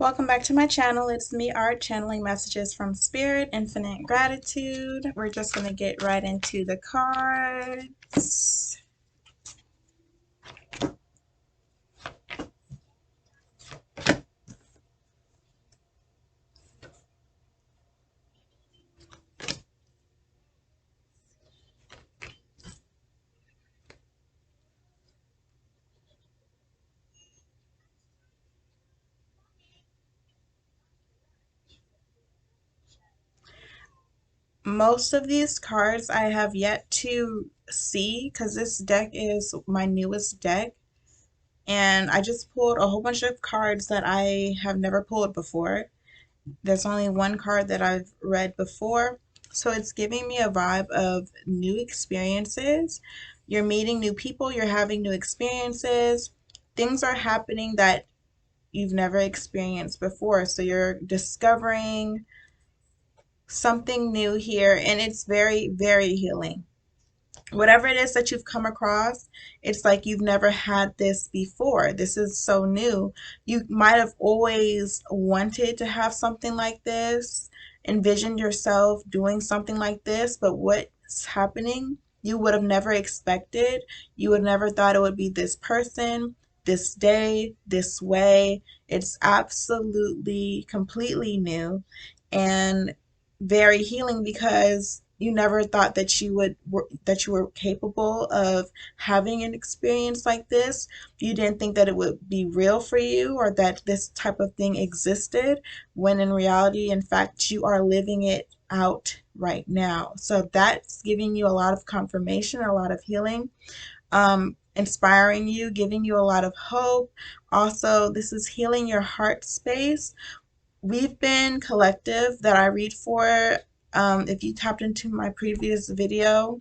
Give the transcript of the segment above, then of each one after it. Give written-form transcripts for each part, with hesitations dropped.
Welcome back to my channel. It's me, Art, channeling messages from Spirit, Infinite Gratitude. We're just going to get right into the cards. Most of these cards I have yet to see because this deck is my newest deck. And I just pulled a whole bunch of cards that I have never pulled before. There's only one card that I've read before. So it's giving me a vibe of new experiences. You're meeting new people, you're having new experiences. Things are happening that you've never experienced before. So you're discovering something new here, and it's very, very healing. Whatever it is that you've come across, it's like you've never had this before. This is so new. You might have always wanted to have something like this, envisioned yourself doing something like this, but what's happening, you would have never expected. You would never thought it would be this person, this day, this way. It's absolutely, completely new and very healing because you never thought that that you were capable of having an experience like this. You didn't think that it would be real for you or that this type of thing existed, when in reality, in fact, you are living it out right now. So that's giving you a lot of confirmation, a lot of healing, inspiring you, giving you a lot of hope. Also, this is healing your heart space. We've been collective that I read for. If you tapped into my previous video,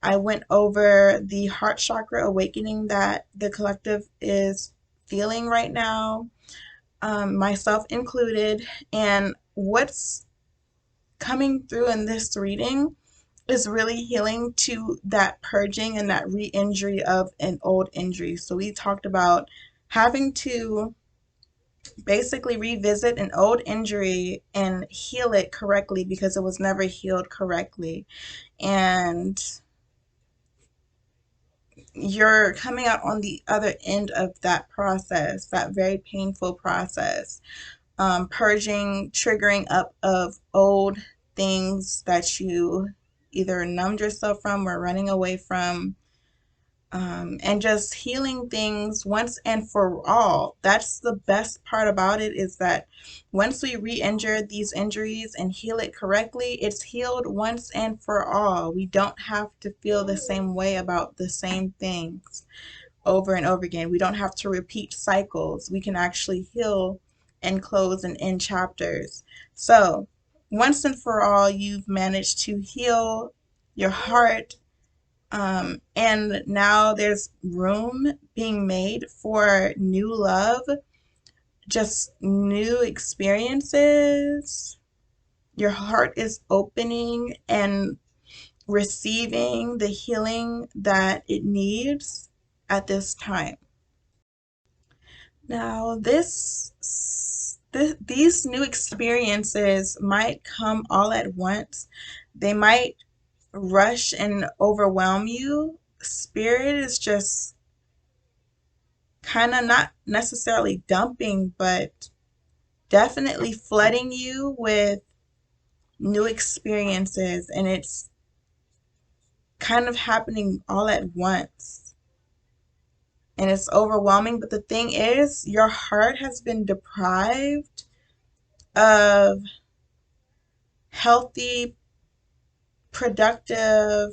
I went over the heart chakra awakening that the collective is feeling right now, myself included. And what's coming through in this reading is really healing to that purging and that re-injury of an old injury. So we talked about having to basically revisit an old injury and heal it correctly because it was never healed correctly. And you're coming out on the other end of that process, that very painful process, purging, triggering up of old things that you either numbed yourself from or running away from, and just healing things once and for all. That's the best part about it, is that once we re-injure these injuries and heal it correctly, it's healed once and for all. We don't have to feel the same way about the same things over and over again. We don't have to repeat cycles. We can actually heal and close and end chapters. So once and for all, you've managed to heal your heart, and now there's room being made for new love, just new experiences. Your heart is opening and receiving the healing that it needs at this time. Now, these new experiences might come all at once. They might rush and overwhelm you. Spirit is just kind of not necessarily dumping, but definitely flooding you with new experiences, and it's kind of happening all at once. And it's overwhelming, but the thing is, your heart has been deprived of healthy, productive,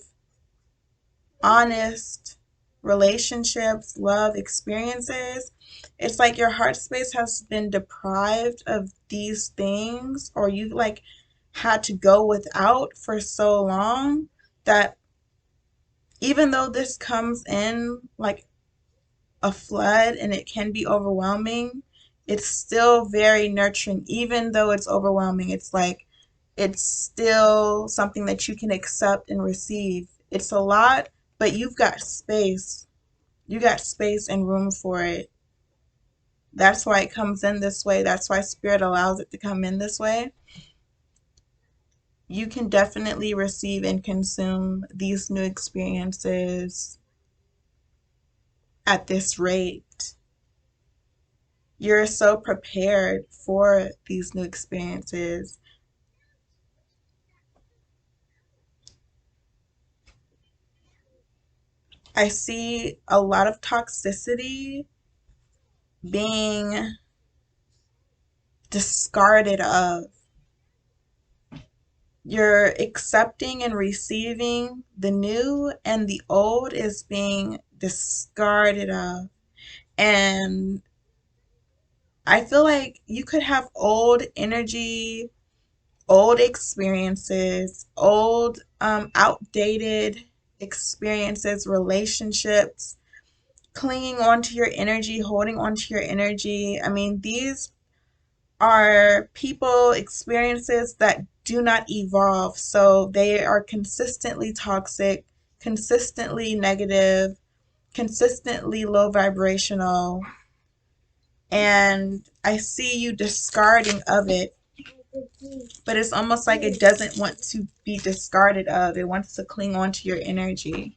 honest relationships, love, experiences. It's like your heart space has been deprived of these things, or you've like had to go without for so long that even though this comes in like a flood and it can be overwhelming, it's still very nurturing. Even though it's overwhelming, it's like it's still something that you can accept and receive. It's a lot, but you've got space. You got space and room for it. That's why it comes in this way. That's why spirit allows it to come in this way. You can definitely receive and consume these new experiences at this rate. You're so prepared for these new experiences. I see a lot of toxicity being discarded of. You're accepting and receiving the new, and the old is being discarded of. And I feel like you could have old energy, old experiences, old, outdated experiences, relationships, clinging onto your energy, holding onto your energy. I mean, these are people, experiences that do not evolve. So they are consistently toxic, consistently negative, consistently low vibrational. And I see you discarding of it, but it's almost like it doesn't want to be discarded of. It wants to cling on to your energy.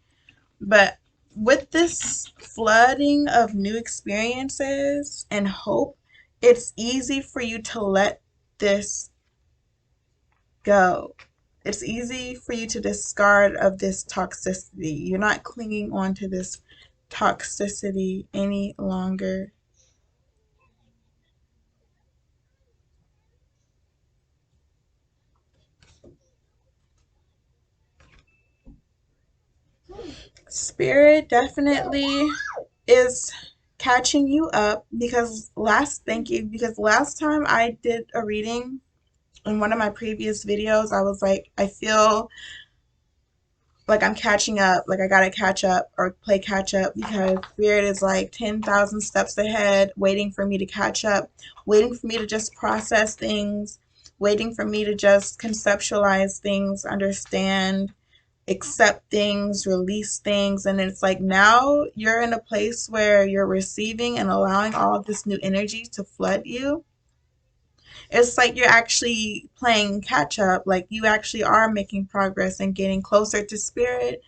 But with this flooding of new experiences and hope, it's easy for you to let this go. It's easy for you to discard of this toxicity. You're not clinging on to this toxicity any longer. Spirit definitely is catching you up because thank you, because last time I did a reading in one of my previous videos, I was like, I feel like I'm catching up, like I gotta catch up or play catch up because Spirit is like 10,000 steps ahead, waiting for me to catch up, waiting for me to just process things, waiting for me to just conceptualize things, understand, accept things, release things. And it's like now you're in a place where you're receiving and allowing all of this new energy to flood you. It's like you're actually playing catch up, like you actually are making progress and getting closer to Spirit,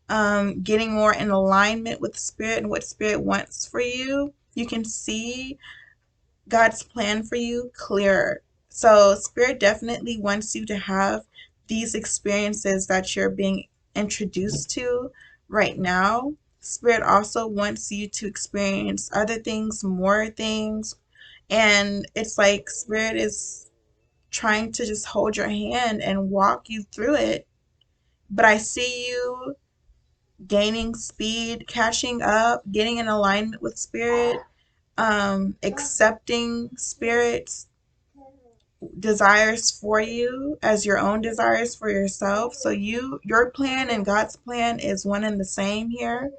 getting more in alignment with Spirit and what Spirit wants for you. You can see God's plan for you clearer. So, Spirit definitely wants you to have these experiences that you're being introduced to right now. Spirit also wants you to experience other things, more things. And it's like Spirit is trying to just hold your hand and walk you through it. But I see you gaining speed, catching up, getting in alignment with Spirit, accepting Spirit's desires for you as your own desires for yourself. So your plan and God's plan is one and the same here.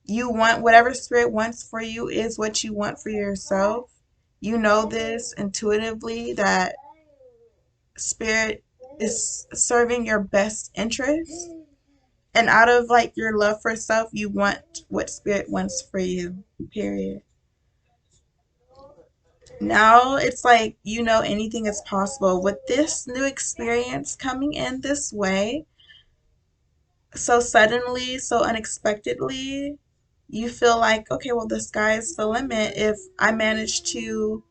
You want whatever Spirit wants for you is what you want for yourself. You know this intuitively that Spirit is serving your best interest. And out of like your love for self, you want what Spirit wants for you. Period. Now it's like you know anything is possible with this new experience coming in this way, so suddenly, so unexpectedly. You feel like, okay, well, the sky is the limit. If I manage to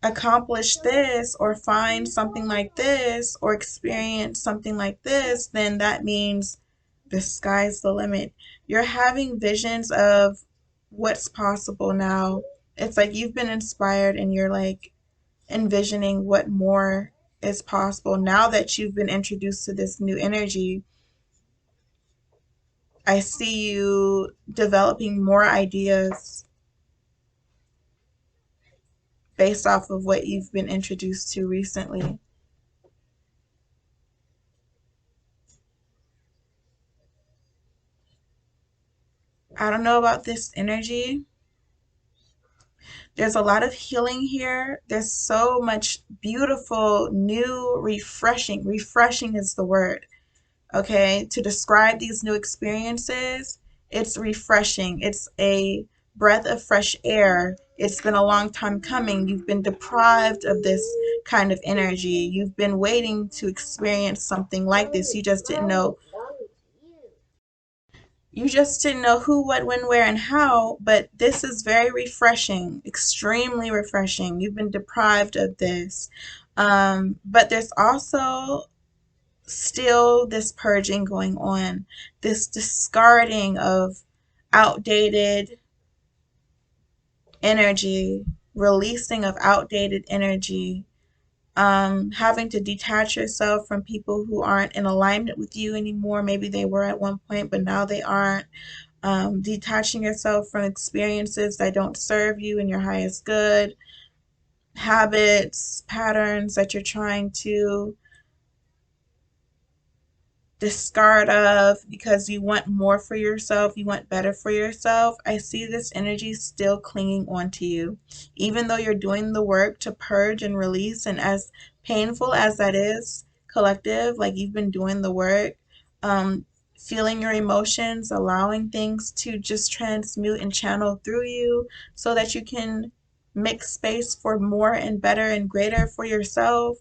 accomplish this or find something like this or experience something like this, then that means the sky's the limit. You're having visions of what's possible now. It's like you've been inspired and you're like envisioning what more is possible now that you've been introduced to this new energy. I see you developing more ideas based off of what you've been introduced to recently. I don't know about this energy. There's a lot of healing here. There's so much beautiful, new, refreshing. Refreshing is the word, okay? To describe these new experiences, it's refreshing. It's a breath of fresh air. It's been a long time coming. You've been deprived of this kind of energy. You've been waiting to experience something like this. You just didn't know who, what, when, where, and how, but this is very refreshing, extremely refreshing. You've been deprived of this. But there's also still this purging going on, this discarding of outdated energy, releasing of outdated energy, having to detach yourself from people who aren't in alignment with you anymore. Maybe they were at one point, but now they aren't. Detaching yourself from experiences that don't serve you in your highest good, habits, patterns that you're trying to discard of because you want more for yourself, you want better for yourself. I see this energy still clinging onto you. Even though you're doing the work to purge and release, and as painful as that is, collective, like you've been doing the work, um, feeling your emotions, allowing things to just transmute and channel through you so that you can make space for more and better and greater for yourself.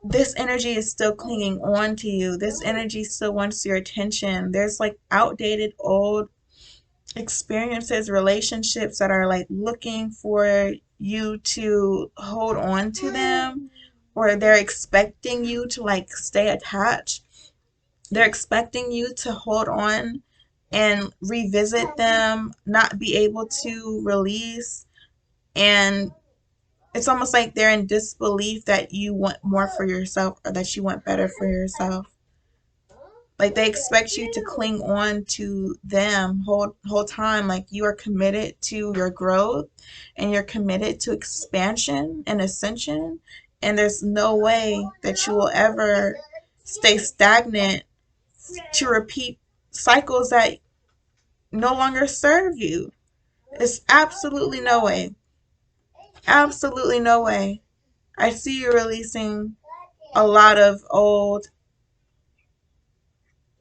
This energy is still clinging on to you. This energy still wants your attention. There's like outdated old experiences, relationships that are like looking for you to hold on to them, or they're expecting you to like stay attached. They're expecting you to hold on and revisit them, not be able to release, and it's almost like they're in disbelief that you want more for yourself or that you want better for yourself. Like they expect you to cling on to them whole time. Like you are committed to your growth and you're committed to expansion and ascension. And there's no way that you will ever stay stagnant to repeat cycles that no longer serve you. It's absolutely no way. Absolutely no way. I see you releasing a lot of old,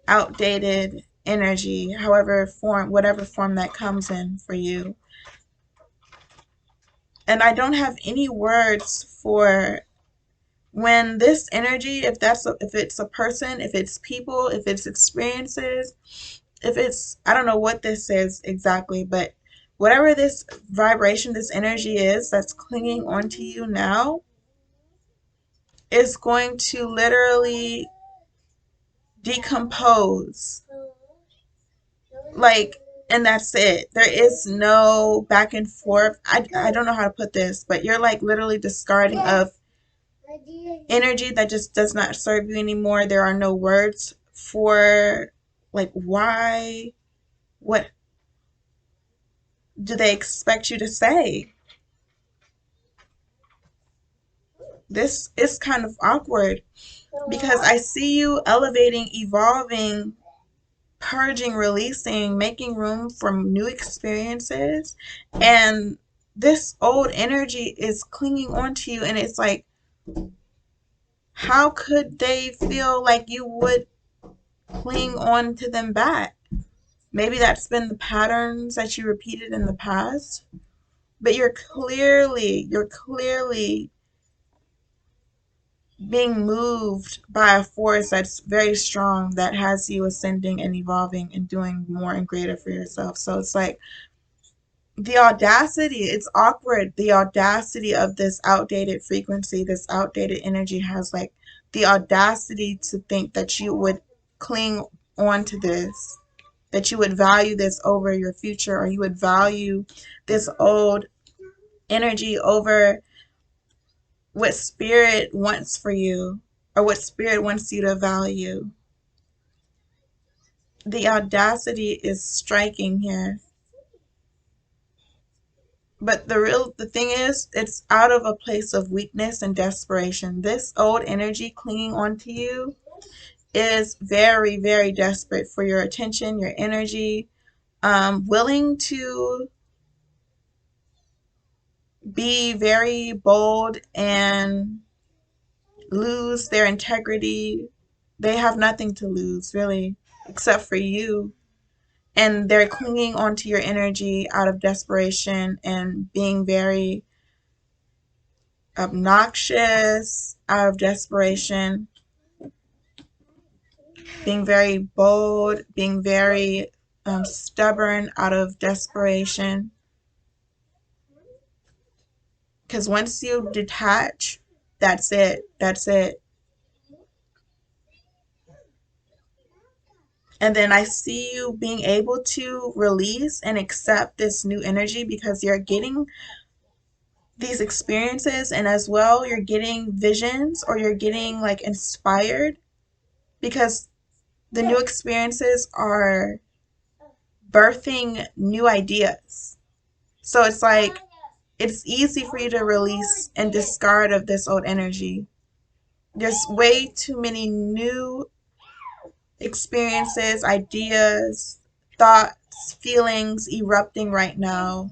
outdated energy, however form, whatever form that comes in for you. And I don't have any words for when this energy, if it's a person, if it's people, if it's experiences, if it's, I don't know what this is exactly, but whatever this vibration, this energy is that's clinging onto you now is going to literally decompose, like, and that's it. There is no back and forth. I don't know how to put this, but you're like literally discarding of energy that just does not serve you anymore. There are no words for like why, what do they expect you to say? This is kind of awkward because I see you elevating, evolving, purging, releasing, making room for new experiences. And this old energy is clinging onto you. And it's like, how could they feel like you would cling on to them back? Maybe that's been the patterns that you repeated in the past. But you're clearly being moved by a force that's very strong that has you ascending and evolving and doing more and greater for yourself. So it's like, the audacity, it's awkward. The audacity of this outdated frequency, this outdated energy has like the audacity to think that you would cling on to this, that you would value this over your future, or you would value this old energy over what spirit wants for you or what spirit wants you to value. The audacity is striking here. But the thing is, it's out of a place of weakness and desperation. This old energy clinging onto you is very, very desperate for your attention, your energy, willing to be very bold and lose their integrity. They have nothing to lose, really, except for you. and they're clinging onto your energy out of desperation and being very obnoxious out of desperation, being very bold, being very stubborn out of desperation. Because once you detach, that's it. That's it. And then I see you being able to release and accept this new energy because you're getting these experiences, and as well you're getting visions, or you're getting like inspired because the new experiences are birthing new ideas. So it's like it's easy for you to release and discard of this old energy. There's way too many new experiences, ideas, thoughts, feelings erupting right now,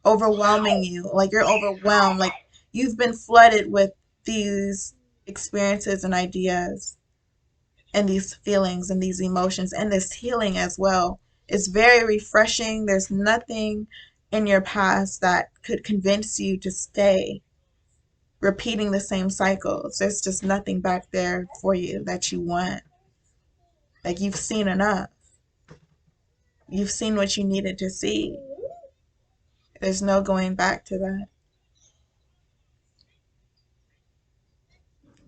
overwhelming you. Like you're overwhelmed. Like you've been flooded with these experiences and ideas and these feelings and these emotions and this healing as well. It's very refreshing. There's nothing in your past that could convince you to stay repeating the same cycles. There's just nothing back there for you that you want. Like you've seen enough. You've seen what you needed to see. There's no going back to that.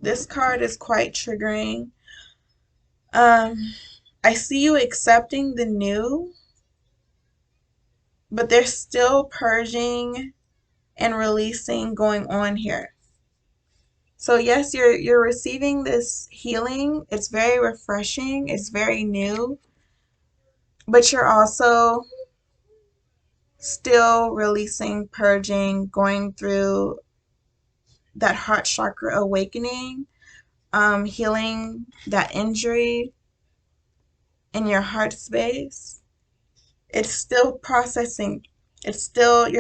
This card is quite triggering. I see you accepting the new, but there's still purging and releasing going on here. So yes, you're receiving this healing. It's very refreshing. It's very new, but you're also still releasing, purging, going through that heart chakra awakening, healing that injury in your heart space. It's still processing. You're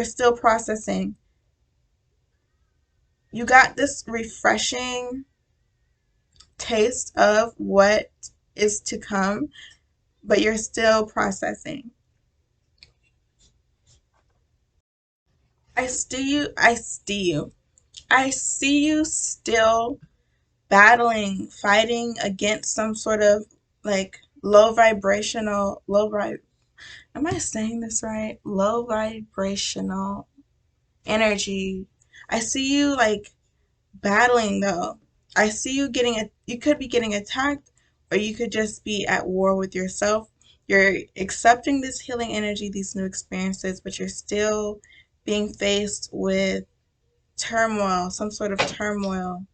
still processing. You got this refreshing taste of what is to come, but you're still processing. I see you still battling, fighting against some sort of like am I saying this right? Low vibrational energy. I see you like battling though. I see you you could be getting attacked, or you could just be at war with yourself. You're accepting this healing energy, these new experiences, but you're still being faced with turmoil, some sort of turmoil.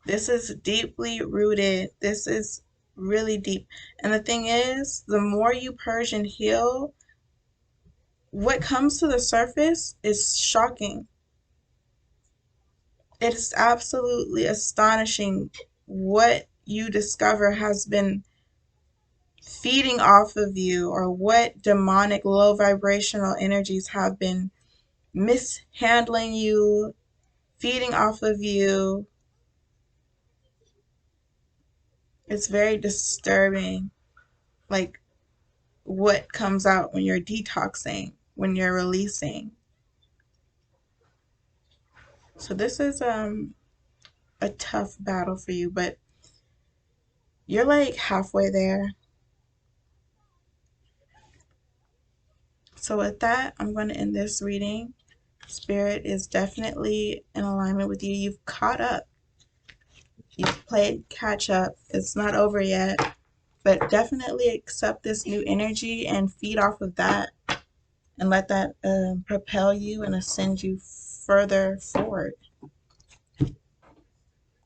This is deeply rooted. This is really deep. And the thing is, the more you purge and heal, what comes to the surface is shocking. It is absolutely astonishing what you discover has been feeding off of you, or what demonic low vibrational energies have been mishandling you, feeding off of you. It's very disturbing, like what comes out when you're detoxing, when you're releasing. So this is a tough battle for you, but you're like halfway there. So with that, I'm going to end this reading. Spirit is definitely in alignment with you. You've caught up. You've played catch up. It's not over yet, but definitely accept this new energy and feed off of that, and let that propel you and ascend you further forward.